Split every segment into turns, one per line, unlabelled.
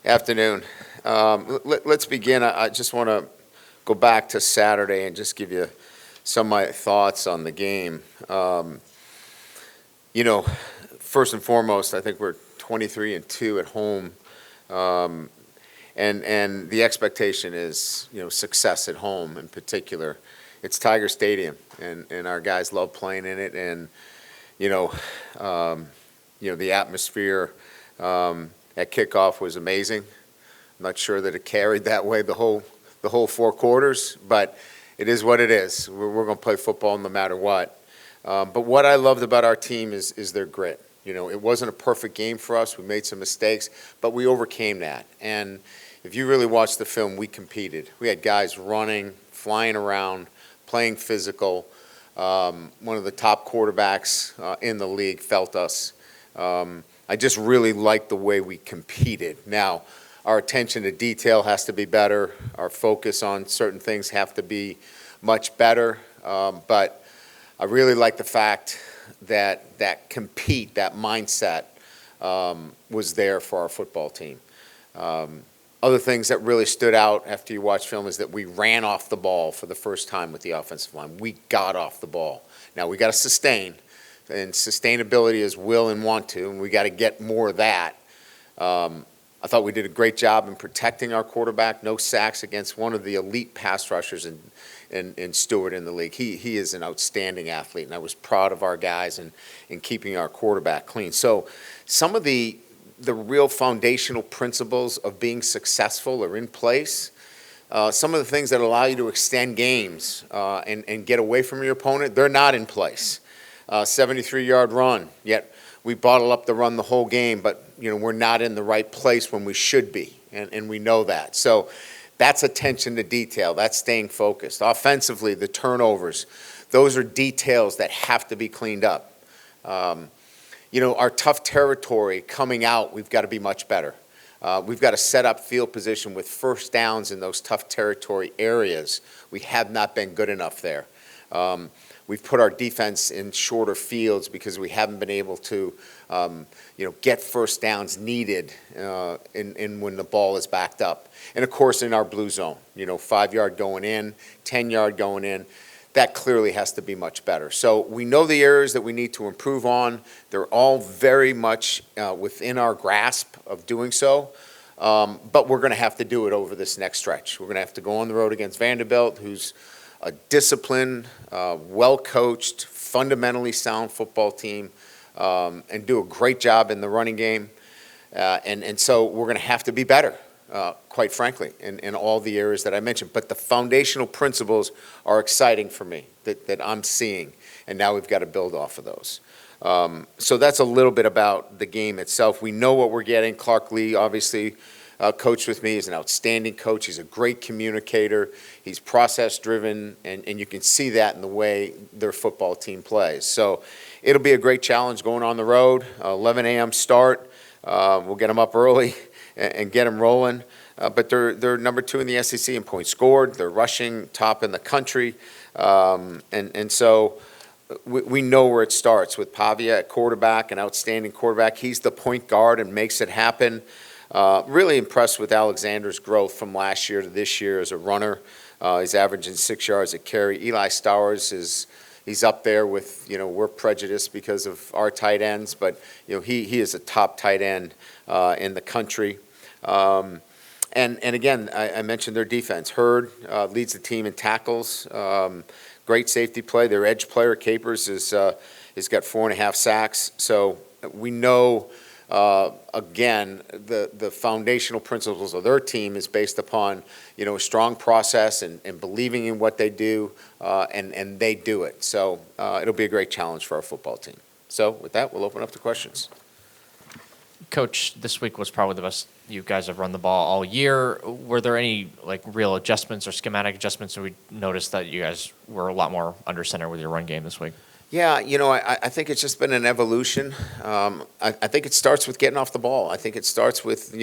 Afternoon. Let's begin. I just want to go back to Saturday and just give you some of my thoughts on the game. You know, first and foremost, I think we're 23-2 at home, um, and the expectation is success at home in particular. It's Tiger Stadium, and our guys love playing in it, and you know, um, the atmosphere. At kickoff was amazing. I'm not sure that it carried that way the whole 4 quarters, but it is what it is. We're going to play football no matter what. But what I loved about our team is their grit. It wasn't a perfect game for us. We made some mistakes, but we overcame that. And if you really watch the film, we competed. We had guys running, flying around, playing physical. One of the top quarterbacks in the league felt us. I just really liked the way we competed. Now, our attention to detail has to be better. Our focus on certain things have to be much better. But I really like the fact that that mindset was there for our football team. Other things that really stood out after you watch film is that we ran off the ball for the first time with the offensive line. We got off the ball. Now, we got to sustain. And sustainability is will and want to, and we got to get more of that. I thought we did a great job in protecting our quarterback. No sacks against one of the elite pass rushers in Stewart in the league. He is an outstanding athlete, and I was proud of our guys in keeping our quarterback clean. So some of the real foundational principles of being successful are in place. Some of the things that allow you to extend games and get away from your opponent, they're not in place. 73-yard run, yet we bottle up the run the whole game, but we're not in the right place when we should be, and we know that. So that's attention to detail. That's staying focused. Offensively, the turnovers, those are details that have to be cleaned up. Our tough territory coming out, we've got to be much better. We've got to set up field position with first downs in those tough territory areas. We have not been good enough there. We've put our defense in shorter fields because we haven't been able to, get first downs needed in when the ball is backed up. And of course, in our blue zone, 5-yard going in, 10-yard going in, that clearly has to be much better. So we know the areas that we need to improve on. They're all very much within our grasp of doing so. But we're going to have to do it over this next stretch. We're going to have to go on the road against Vanderbilt, who's a disciplined, well-coached, fundamentally sound football team, and do a great job in the running game. And so we're going to have to be better, quite frankly, in all the areas that I mentioned. But the foundational principles are exciting for me that I'm seeing, and now we've got to build off of those. So that's a little bit about the game itself. We know what we're getting. Clark Lee, obviously, coached with me. He's an outstanding coach. He's a great communicator. He's process-driven, and you can see that in the way their football team plays. So it'll be a great challenge going on the road. 11 a.m. start. We'll get them up early and get them rolling. But they're number 2 in the SEC in points scored. They're rushing top in the country. And so we know where it starts with Pavia at quarterback, an outstanding quarterback. He's the point guard and makes it happen. Really impressed with Alexander's growth from last year to this year as a runner. He's averaging 6 yards a carry. Eli Stowers he's up there with, we're prejudiced because of our tight ends, but, he is a top tight end in the country. And again, I mentioned their defense. Hurd leads the team in tackles. Great safety play. Their edge player, Capers, has got 4.5 sacks. So we know. Again, the foundational principles of their team is based upon, a strong process and believing in what they do, and they do it. So it'll be a great challenge for our football team. So with that, we'll open up to questions.
Coach, this week was probably the best you guys have run the ball all year. Were there any real adjustments or schematic adjustments? And we noticed that you guys were a lot more under center with your run game this week.
Yeah, I think it's just been an evolution. I think it starts with getting off the ball. I think it starts with,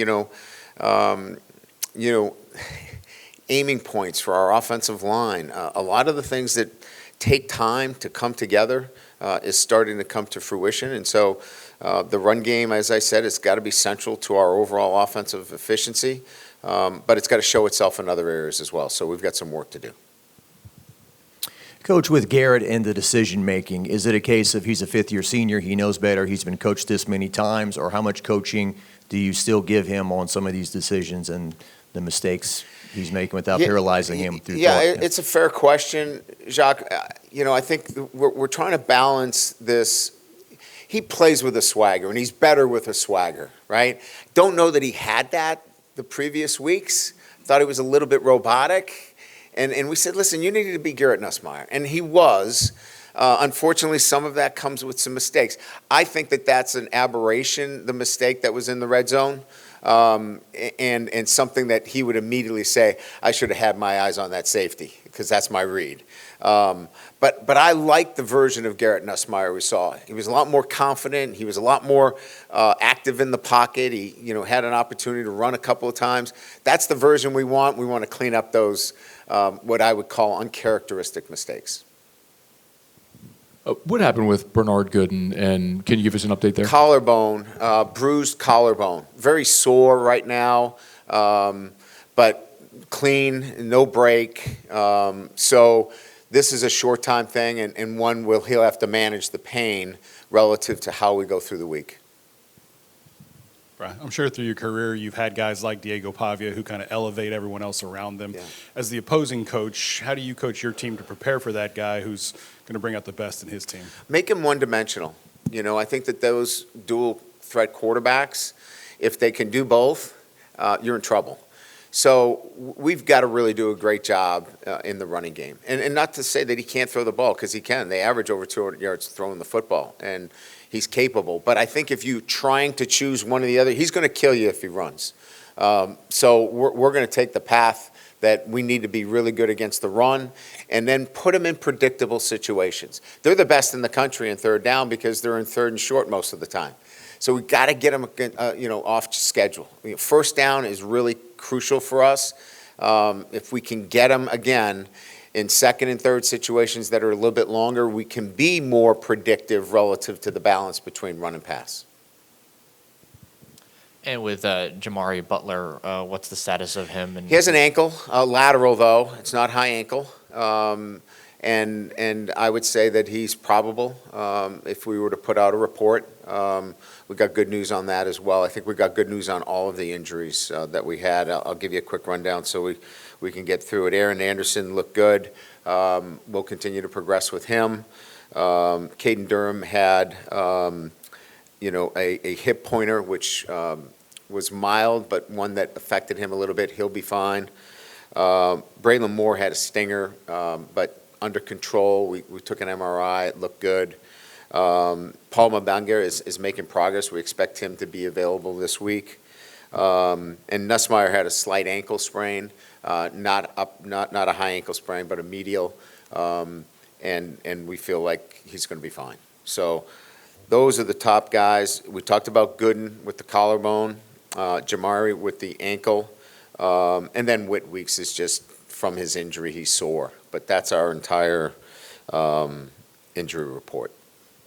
aiming points for our offensive line. A lot of the things that take time to come together is starting to come to fruition. And so The run game, as I said, has got to be central to our overall offensive efficiency, but it's got to show itself in other areas as well. So we've got some work to do.
Coach, with Garrett and the decision-making, is it a case of he's a fifth-year senior, he knows better, he's been coached this many times, or how much coaching do you still give him on some of these decisions and the mistakes he's making without paralyzing him through
Yeah,
thought?
it's a fair question, Jacques. I think we're trying to balance this. He plays with a swagger, and he's better with a swagger, right? Don't know that he had that the previous weeks. Thought he was a little bit robotic. And we said, listen, you needed to be Garrett Nussmeier. And he was. Unfortunately, some of that comes with some mistakes. I think that that's an aberration, the mistake that was in the red zone, and something that he would immediately say, I should have had my eyes on that safety, because that's my read. But I like the version of Garrett Nussmeier we saw. He was a lot more confident. He was a lot more active in the pocket. He had an opportunity to run a couple of times. That's the version we want. We want to clean up those what I would call uncharacteristic mistakes.
What happened with Bernard Gooden, and can you give us an update there?
Collarbone, bruised collarbone. Very sore right now, but clean, no break. So this is a short-time thing, and one he'll have to manage the pain relative to how we go through the week.
Right. I'm sure through your career you've had guys like Diego Pavia who kind of elevate everyone else around them.
Yeah.
As the opposing coach, how do you coach your team to prepare for that guy who's going to bring out the best in his team?
Make him one-dimensional. I think that those dual-threat quarterbacks, if they can do both, you're in trouble. So we've got to really do a great job in the running game. And not to say that he can't throw the ball, because he can. They average over 200 yards throwing the football, and he's capable. But I think if you're trying to choose one or the other, he's going to kill you if he runs. So we're going to take the path that we need to be really good against the run, and then put them in predictable situations. They're the best in the country in third down because they're in third and short most of the time. So we've got to get them, off schedule. First down is really crucial for us. If we can get them again in second and third situations that are a little bit longer, we can be more predictive relative to the balance between run and pass. And
with Jamari Butler, what's the status of him?
He has an ankle, lateral though. It's not high ankle. And I would say that he's probable if we were to put out a report. We got good news on that as well. I think we got good news on all of the injuries that we had. I'll give you a quick rundown so we can get through it. Aaron Anderson looked good. We'll continue to progress with him. Caden Durham had, a hip pointer, which was mild, but one that affected him a little bit. He'll be fine. Braylon Moore had a stinger, but under control. We took an MRI. It looked good. Paul Mabangar is making progress. We expect him to be available this week. And Nussmeier had a slight ankle sprain, not a high ankle sprain, but a medial, and we feel like he's going to be fine. So those are the top guys. We talked about Gooden with the collarbone, Jamari with the ankle, and then Whit Weeks is just from his injury, he's sore. But that's our entire injury report.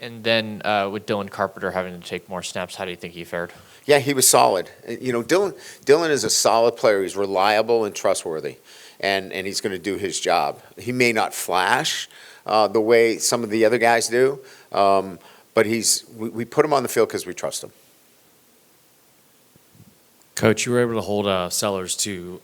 And then with Dylan Carpenter having to take more snaps, how do you think he fared?
Yeah, he was solid. Dylan is a solid player. He's reliable and trustworthy, and he's going to do his job. He may not flash the way some of the other guys do, but we put him on the field because we trust him.
Coach, you were able to hold Sellers to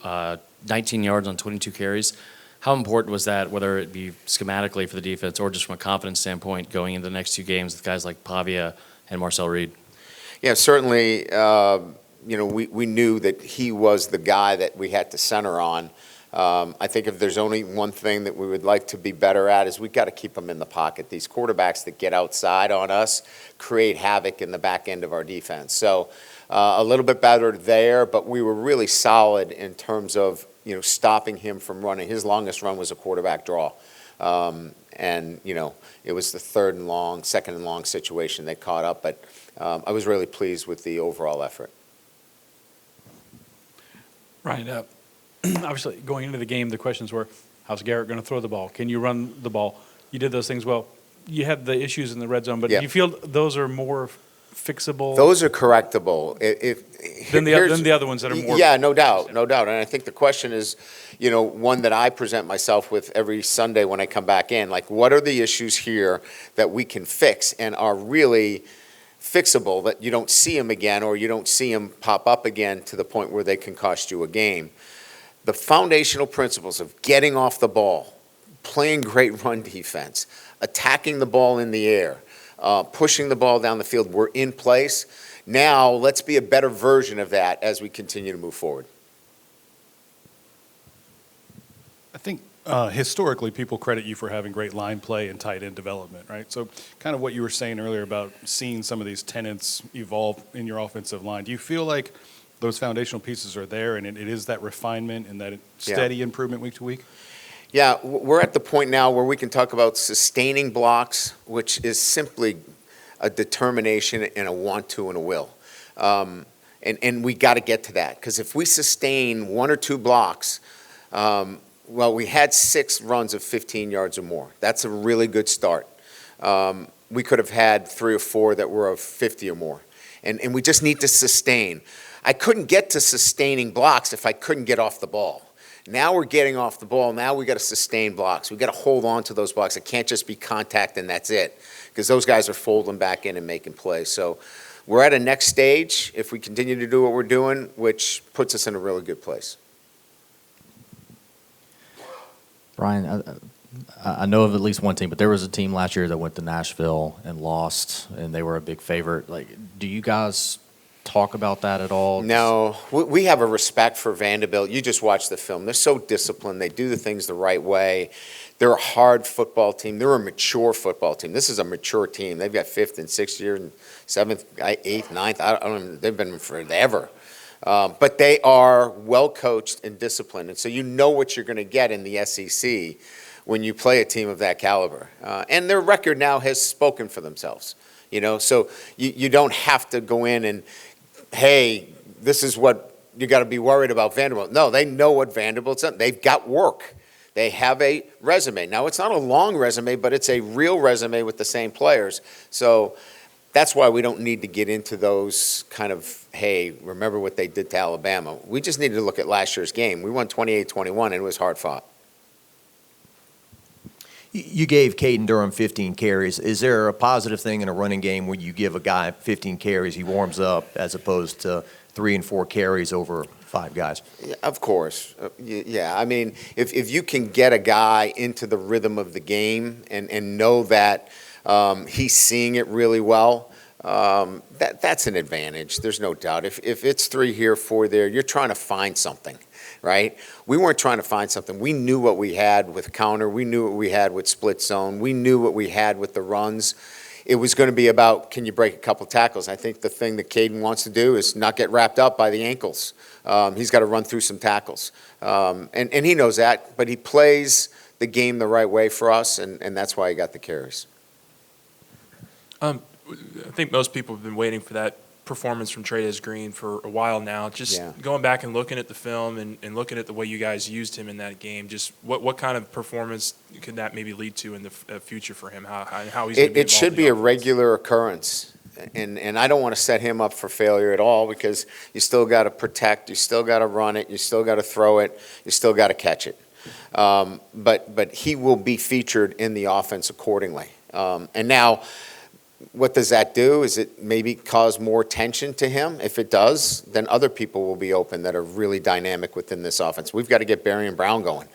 19 yards on 22 carries. How important was that, whether it be schematically for the defense or just from a confidence standpoint going into the next two games with guys like Pavia and Marcel Reed? Yeah,
certainly, we knew that he was the guy that we had to center on. I think if there's only one thing that we would like to be better at is we've got to keep them in the pocket. These quarterbacks that get outside on us create havoc in the back end of our defense. So a little bit better there, but we were really solid in terms of stopping him from running. His longest run was a quarterback draw. And it was the second and long situation they caught up. But I was really pleased with the overall effort.
Ryan, obviously going into the game, the questions were, how's Garrett going to throw the ball? Can you run the ball? You did those things well. You had the issues in the red zone, but
Yeah.
do you feel those are more fixable?
Those are correctable.
Than the other ones that are more.
Yeah, no doubt, no doubt. And I think the question is, one that I present myself with every Sunday when I come back in, like, what are the issues here that we can fix and are really fixable, that you don't see them again, or you don't see them pop up again to the point where they can cost you a game? The foundational principles of getting off the ball, playing great run defense, attacking the ball in the air, pushing the ball down the field were in place. Now, let's be a better version of that as we continue to move forward.
I think historically, people credit you for having great line play and tight end development, right? So kind of what you were saying earlier about seeing some of these tenets evolve in your offensive line. Do you feel like those foundational pieces are there and it is that refinement and that steady improvement week to week?
Yeah, we're at the point now where we can talk about sustaining blocks, which is simply a determination and a want to and a will. And we got to get to that, because if we sustain 1 or 2 blocks, we had 6 runs of 15 yards or more. That's a really good start. We could have had 3 or 4 that were of 50 or more. And we just need to sustain. I couldn't get to sustaining blocks if I couldn't get off the ball. Now we're getting off the ball. Now we got to sustain blocks. We got to hold on to those blocks. It can't just be contact and that's it, because those guys are folding back in and making plays. So we're at a next stage if we continue to do what we're doing, which puts us in a really good place.
Brian, I know of at least one team, but there was a team last year that went to Nashville and lost, and they were a big favorite. Like, do you guys talk about that at all?
No, we have a respect for Vanderbilt. You just watch the film. They're so disciplined. They do the things the right way. They're a hard football team. They're a mature football team. This is a mature team. They've got 5th and 6th year and 7th, 8th, 9th. I don't know. They've been forever. But they are well coached and disciplined. And so you know what you're going to get in the SEC when you play a team of that caliber. And their record now has spoken for themselves. So you don't have to go in and, hey, this is what you got to be worried about Vanderbilt. No, they know what Vanderbilt's done. They've got work. They have a resume. Now, it's not a long resume, but it's a real resume with the same players. So that's why we don't need to get into those kind of, hey, remember what they did to Alabama. We just needed to look at last year's game. We won 28-21, and it was hard fought.
You gave Caden Durham 15 carries. Is there a positive thing in a running game when you give a guy 15 carries, he warms up, as opposed to 3 and 4 carries over 5 guys?
Yeah, of course. Yeah, I mean, if you can get a guy into the rhythm of the game and know that he's seeing it really well, that's an advantage. There's no doubt. If it's 3 here, 4 there, you're trying to find something. Right? We weren't trying to find something. We knew what we had with counter. We knew what we had with split zone. We knew what we had with the runs. It was going to be about, can you break a couple tackles? I think the thing that Caden wants to do is not get wrapped up by the ankles. He's got to run through some tackles. And he knows that, but he plays the game the right way for us, and that's why he got the carries.
I think most people have been waiting for that performance from Trey'Dez Green for a while now. Just going back and looking at the film and looking at the way you guys used him in that game, just what kind of performance could that maybe lead to in the future for him? How he's going to be
It should be a regular occurrence. And I don't want to set him up for failure at all, because you still got to protect, you still got to run it, you still got to throw it, you still got to catch it. But he will be featured in the offense accordingly. And now, what does that do? Is it maybe cause more tension to him? If it does, then other people will be open that are really dynamic within this offense. We've got to get Barry and Brown going.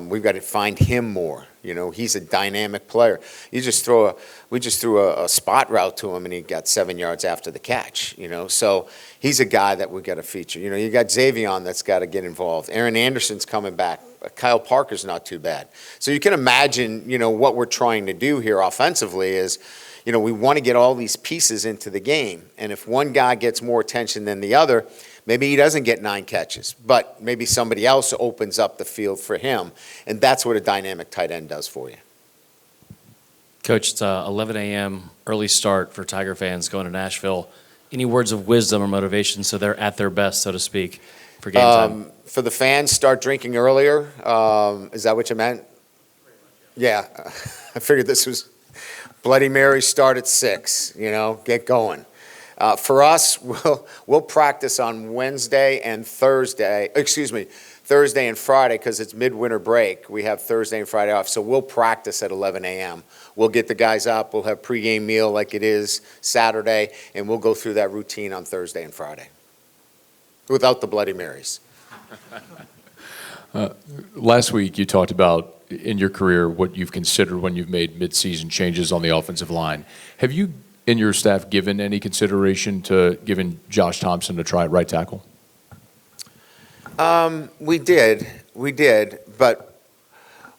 We've got to find him more. He's a dynamic player. We just threw a spot route to him, and he got 7 yards after the catch. So he's a guy that we've got to feature. You got Xavion that's got to get involved. Aaron Anderson's coming back. Kyle Parker's not too bad. So you can imagine, what we're trying to do here offensively is, we want to get all these pieces into the game. And if one guy gets more attention than the other, maybe he doesn't get 9 catches, but maybe somebody else opens up the field for him. And that's what a dynamic tight end does for you.
Coach, it's 11 a.m. early start for Tiger fans going to Nashville. Any words of wisdom or motivation so they're at their best, so to speak, for game time?
For the fans, start drinking earlier. Is that what you meant? Yeah. I figured this was Bloody Mary start at 6, get going. For us, we'll practice on Thursday and Friday, because it's midwinter break. We have Thursday and Friday off, so we'll practice at 11 a.m. We'll get the guys up, we'll have pregame meal like it is Saturday, and we'll go through that routine on Thursday and Friday, without the Bloody Marys.
Last week, you talked about, in your career, what you've considered when you've made midseason changes on the offensive line. Have you, in your staff, given any consideration to giving Josh Thompson a try at right tackle?
We did, but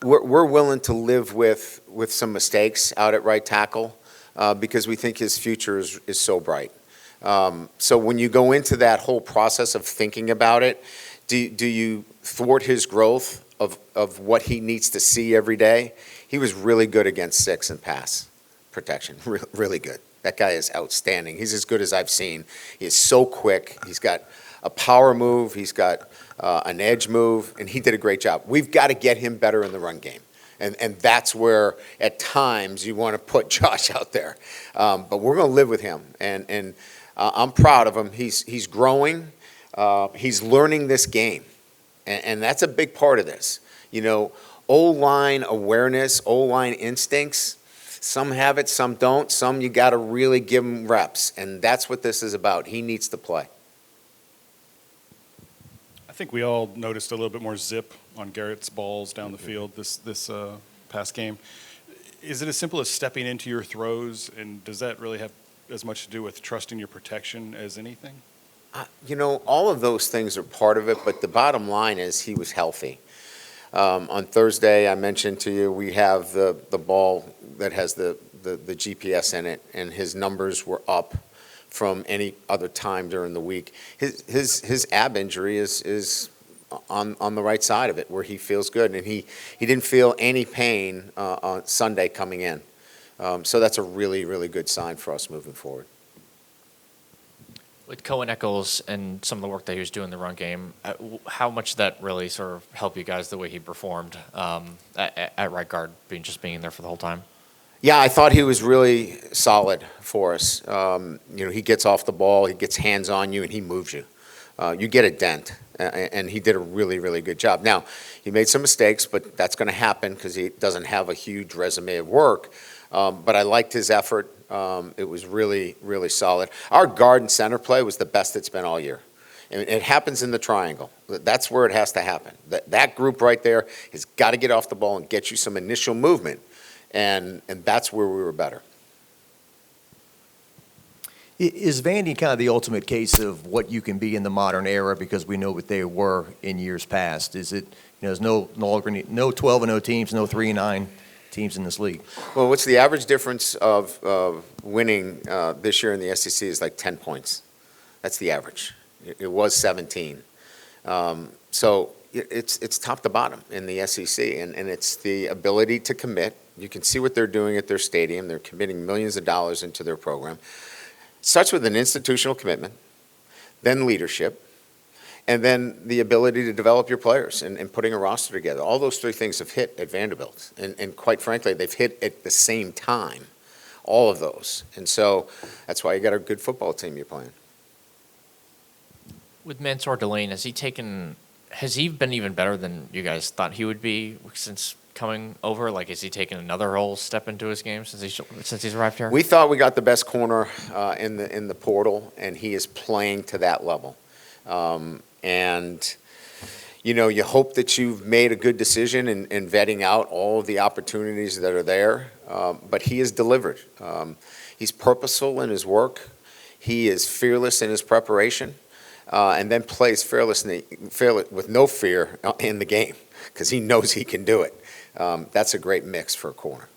we're willing to live with some mistakes out at right tackle because we think his future is so bright. So when you go into that whole process of thinking about it, do you thwart his growth of what he needs to see every day? He was really good against six and pass protection, really good. That guy is outstanding. He's as good as I've seen. He is so quick. He's got a power move. He's got an edge move, and he did a great job. We've got to get him better in the run game. And that's where, at times, you want to put Josh out there. But we're going to live with him. And I'm proud of him. He's growing. He's learning this game. And that's a big part of this. You know, O-line awareness, O-line instincts, some have it, some don't. Some you got to really give them reps. And that's what this is about. He needs to play.
I think we all noticed a little bit more zip on Garrett's balls down the field this past game. Is it as simple as stepping into your throws, and does that really have as much to do with trusting your protection as anything?
You know, all of those things are part of it, but the bottom line is he was healthy. On Thursday, I mentioned to you, we have the ball that has the GPS in it, and his numbers were up from any other time during the week. His ab injury is on the right side of it, where he feels good, and he didn't feel any pain on Sunday coming in. So that's a really, really good sign for us moving forward.
With Cohen Eccles and some of the work that he was doing in the run game, how much did that really sort of help you guys the way he performed at right guard, being there for the whole time?
Yeah, I thought he was really solid for us. You know, he gets off the ball, he gets hands on you, and he moves you. You get a dent, and he did a really, really good job. Now, he made some mistakes, but that's going to happen because he doesn't have a huge resume of work. But I liked his effort. It was really, really solid. Our guard and center play was the best it's been all year. And it happens in the triangle. That's where it has to happen. That group right there has got to get off the ball and get you some initial movement. And that's where we were better.
Is Vandy kind of the ultimate case of what you can be in the modern era, because we know what they were in years past? Is it, there's no longer no 12-0 teams, no 3-9 teams in this league? Well,
what's the average difference of winning this year in the SEC is like 10 points. That's the average. It was 17. So it's top to bottom in the SEC, and it's the ability to commit. You can see what they're doing at their stadium. They're committing millions of dollars into their program. It starts with an institutional commitment, then leadership, and then the ability to develop your players and putting a roster together. All those three things have hit at Vanderbilt. And quite frankly, they've hit at the same time, all of those. And so that's why you got a good football team you're playing.
With Mansour Delane, has he been even better than you guys thought he would be since coming over? Like, has he taken another whole step into his game since he's arrived here?
We thought we got the best corner in the portal, and he is playing to that level. And, you know, you hope that you've made a good decision in vetting out all of the opportunities that are there. But he has delivered. He's purposeful in his work. He is fearless in his preparation. And then plays fearlessly with no fear in the game because he knows he can do it. That's a great mix for a corner.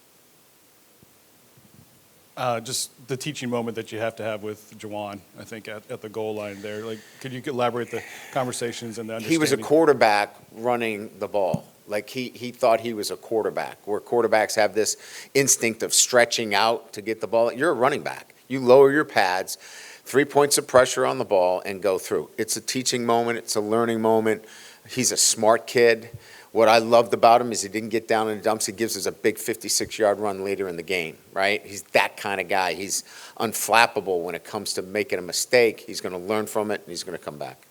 Just the teaching moment that you have to have with Juwan, I think, at the goal line there. Like, could you elaborate the conversations and the understanding?
He was a quarterback running the ball. Like, he thought he was a quarterback, where quarterbacks have this instinct of stretching out to get the ball. You're a running back. You lower your pads, 3 points of pressure on the ball, and go through. It's a teaching moment. It's a learning moment. He's a smart kid. What I loved about him is he didn't get down in the dumps. He gives us a big 56-yard run later in the game, right? He's that kind of guy. He's unflappable when it comes to making a mistake. He's going to learn from it, and he's going to come back.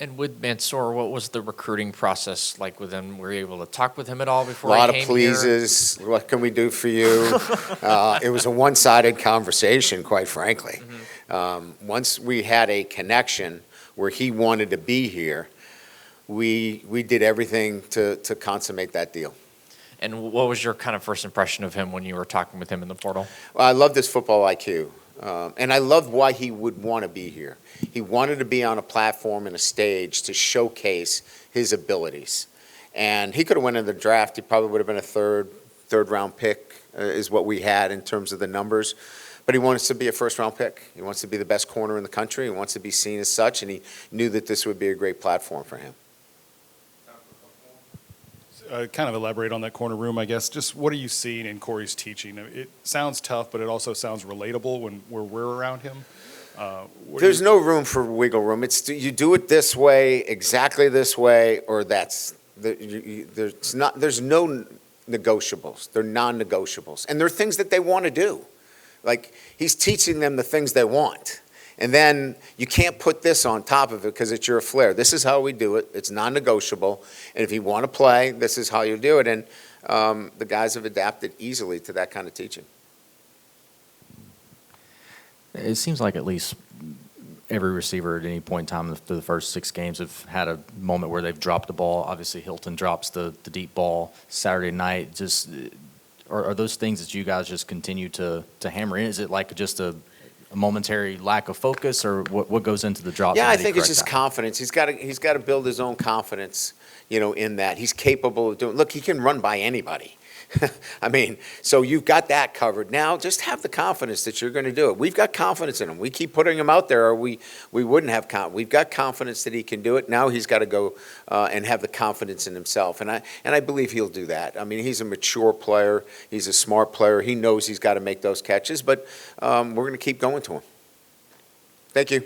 And with Mansour, what was the recruiting process like with him? Were you able to talk with him at all
A
before
lot
he
of
came here?
pleases. What can we do for you? It was a one-sided conversation, quite frankly. Once we had a connection where he wanted to be here, we did everything to consummate that deal.
And what was your kind of first impression of him when you were talking with him in the portal?
Well, I loved his football IQ, and I loved why he would want to be here. He wanted to be on a platform and a stage to showcase his abilities. And he could have went in the draft. He probably would have been a third round pick, is what we had in terms of the numbers. But he wants to be a first-round pick. He wants to be the best corner in the country. He wants to be seen as such, and he knew that this would be a great platform for him.
Kind of elaborate on that corner room, I guess. Just what are you seeing in Corey's teaching? It sounds tough, but it also sounds relatable when we're around him.
There's no room for wiggle room. It's you do it this way, exactly this way, or that's. There's no negotiables. They're non-negotiables, and they're things that they want to do. Like he's teaching them the things they want. And then you can't put this on top of it because it's your flair. This is how we do it. It's non-negotiable. And if you want to play, this is how you do it. And the guys have adapted easily to that kind of teaching.
It seems like at least every receiver at any point in time through the first 6 games have had a moment where they've dropped the ball. Obviously, Hilton drops the deep ball Saturday night. Just are those things that you guys just continue to hammer in? Is it like just a momentary lack of focus, or what goes into the drops?
Yeah, I think it's just confidence. He's got to build his own confidence, in that he's capable of doing. Look, he can run by anybody. I mean, so you've got that covered. Now, just have the confidence that you're going to do it. We've got confidence in him. We keep putting him out there, or we wouldn't have confidence. We've got confidence that he can do it. Now he's got to go and have the confidence in himself, and I believe he'll do that. I mean, he's a mature player. He's a smart player. He knows he's got to make those catches, but we're going to keep going to him. Thank you.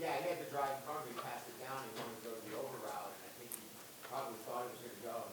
Yeah, he had to drive in front of me, passed it down, he wanted to go to the over route, and I think he probably thought he was going to go.